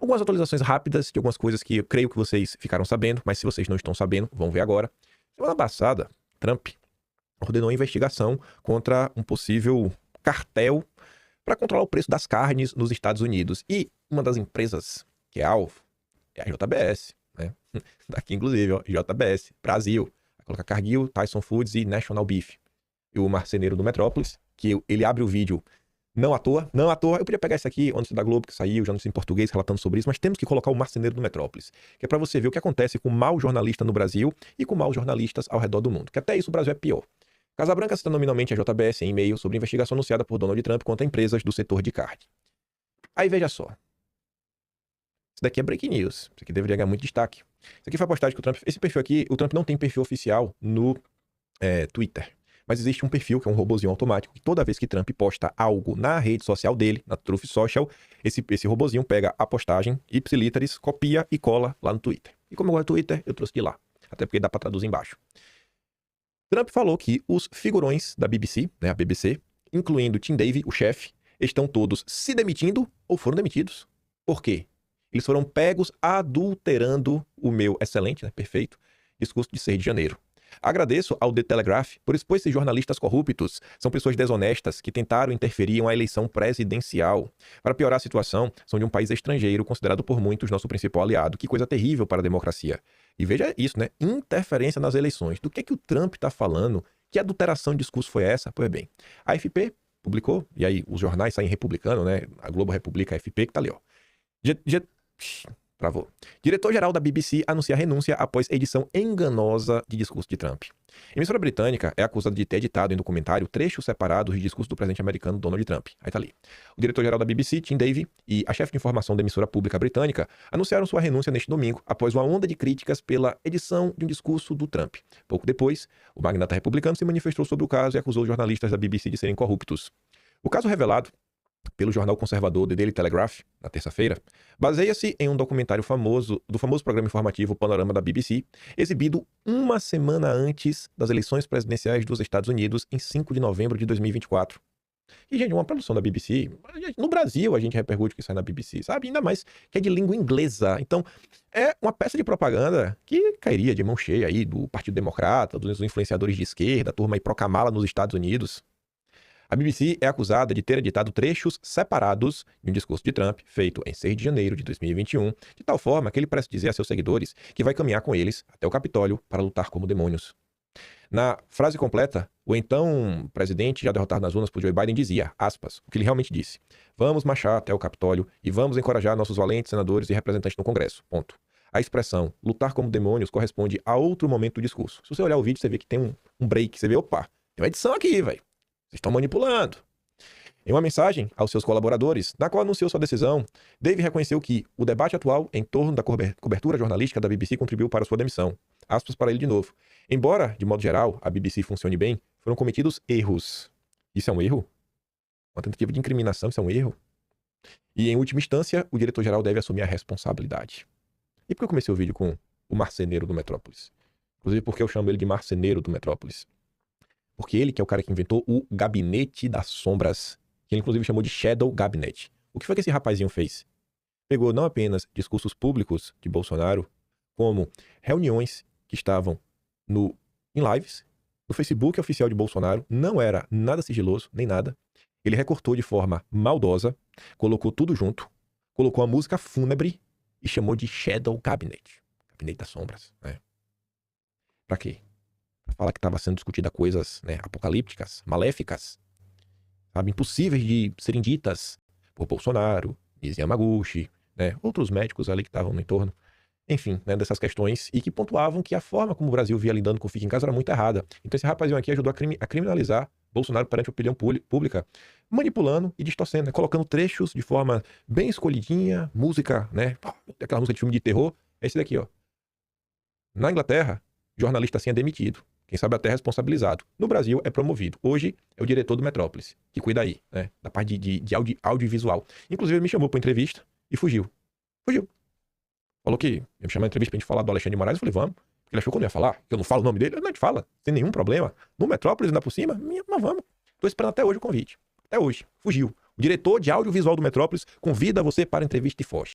Algumas atualizações rápidas de algumas coisas que eu creio que vocês ficaram sabendo, mas se vocês não estão sabendo, vão ver agora. Semana passada, Trump ordenou a investigação contra um possível cartel para controlar o preço das carnes nos Estados Unidos. E uma das empresas que é alvo é a JBS, né? Daqui, inclusive, ó, JBS, Brasil. Vai colocar Cargill, Tyson Foods e National Beef. E o marceneiro do Metrópolis, que ele abre o vídeo não à toa. Eu podia pegar esse aqui, antes da Globo, que saiu, já não sei em português, relatando sobre isso, mas temos que colocar o marceneiro do Metrópolis, que é para você ver o que acontece com o mau jornalista no Brasil e com maus jornalistas ao redor do mundo. Que até isso o Brasil é pior. Casa Branca cita nominalmente a JBS em e-mail sobre investigação anunciada por Donald Trump contra empresas do setor de carne. Aí veja só. Isso daqui é breaking news. Isso aqui deveria ganhar muito destaque. Isso aqui foi a postagem que o Trump... Esse perfil aqui, o Trump não tem perfil oficial no Twitter. Mas existe um perfil, que é um robozinho automático, que toda vez que Trump posta algo na rede social dele, na Truth Social, esse robozinho pega a postagem, ipsiliteris, copia e cola lá no Twitter. E como eu gosto do Twitter, eu trouxe de lá. Até porque dá pra traduzir embaixo. Trump falou que os figurões da BBC, né, a BBC, incluindo Tim Davie, o chefe, estão todos se demitindo ou foram demitidos. Por quê? Eles foram pegos adulterando o meu excelente, né, perfeito, discurso de 6 de janeiro. Agradeço ao The Telegraph por expor esses jornalistas corruptos. São pessoas desonestas que tentaram interferir em uma eleição presidencial. Para piorar a situação, são de um país estrangeiro, considerado por muitos nosso principal aliado. Que coisa terrível para a democracia. E veja isso, né? Interferência nas eleições. Do que o Trump está falando? Que adulteração de discurso foi essa? Pois bem, a AFP publicou, e aí os jornais saem republicando, né? A Globo republica a AFP, que tá ali, ó. Travou. Diretor-geral da BBC anuncia renúncia após edição enganosa de discurso de Trump. A emissora britânica é acusada de ter editado em documentário trechos separados de discurso do presidente americano Donald Trump. Aí tá ali. O diretor-geral da BBC, Tim Davie, e a chefe de informação da emissora pública britânica anunciaram sua renúncia neste domingo após uma onda de críticas pela edição de um discurso do Trump. Pouco depois, o magnata republicano se manifestou sobre o caso e acusou os jornalistas da BBC de serem corruptos. O caso revelado pelo jornal conservador The Daily Telegraph, na terça-feira, baseia-se em um documentário do famoso programa informativo Panorama da BBC, exibido uma semana antes das eleições presidenciais dos Estados Unidos, em 5 de novembro de 2024. E, gente, uma produção da BBC, no Brasil a gente repercute o que sai na BBC, sabe? Ainda mais que é de língua inglesa. Então, é uma peça de propaganda que cairia de mão cheia aí do Partido Democrata, dos influenciadores de esquerda, a turma aí procamá-la nos Estados Unidos. A BBC é acusada de ter editado trechos separados de um discurso de Trump, feito em 6 de janeiro de 2021, de tal forma que ele parece dizer a seus seguidores que vai caminhar com eles até o Capitólio para lutar como demônios. Na frase completa, o então presidente, já derrotado nas urnas por Joe Biden, dizia, aspas, o que ele realmente disse: vamos marchar até o Capitólio e vamos encorajar nossos valentes senadores e representantes no Congresso. Ponto. A expressão lutar como demônios corresponde a outro momento do discurso. Se você olhar o vídeo, você vê que tem um break, você vê, opa, tem uma edição aqui, velho. Vocês estão manipulando. Em uma mensagem aos seus colaboradores, na qual anunciou sua decisão, Davie reconheceu que o debate atual em torno da cobertura jornalística da BBC contribuiu para sua demissão. Aspas para ele de novo. Embora, de modo geral, a BBC funcione bem, foram cometidos erros. Isso é um erro? Uma tentativa de incriminação, isso é um erro? E, em última instância, o diretor-geral deve assumir a responsabilidade. E por que eu comecei o vídeo com o marceneiro do Metrópolis? Inclusive porque eu chamo ele de marceneiro do Metrópolis. Porque ele que é o cara que inventou o Gabinete das Sombras, que ele inclusive chamou de Shadow Cabinet. O que foi que esse rapazinho fez? Pegou não apenas discursos públicos de Bolsonaro, como reuniões que estavam em lives, no Facebook oficial de Bolsonaro, não era nada sigiloso, nem nada. Ele recortou de forma maldosa, colocou tudo junto, colocou a música fúnebre e chamou de Shadow Cabinet. Gabinete das Sombras, né? Pra quê? Fala que estava sendo discutida coisas, né, apocalípticas, maléficas, sabe, impossíveis de serem ditas por Bolsonaro, Nisi Yamaguchi, né, outros médicos ali que estavam no entorno, enfim, né, dessas questões, e que pontuavam que a forma como o Brasil via lidando com o Fica em Casa era muito errada. Então esse rapazinho aqui ajudou a criminalizar Bolsonaro perante a opinião pública, manipulando e distorcendo, né, colocando trechos de forma bem escolhidinha, música, né, aquela música de filme de terror, é esse daqui, ó. Na Inglaterra, jornalista assim é demitido. Quem sabe até responsabilizado. No Brasil é promovido. Hoje é o diretor do Metrópolis, que cuida aí, né, da parte de audiovisual. Inclusive ele me chamou para uma entrevista e fugiu. Falou que ia me chamar na entrevista pra gente falar do Alexandre de Moraes. Eu falei, vamos. Porque ele achou que eu não ia falar, que eu não falo o nome dele. Eu não te fala, sem nenhum problema. No Metrópolis, ainda por cima, mas vamos. Tô esperando até hoje o convite. Até hoje. Fugiu. O diretor de audiovisual do Metrópolis convida você para a entrevista e foge.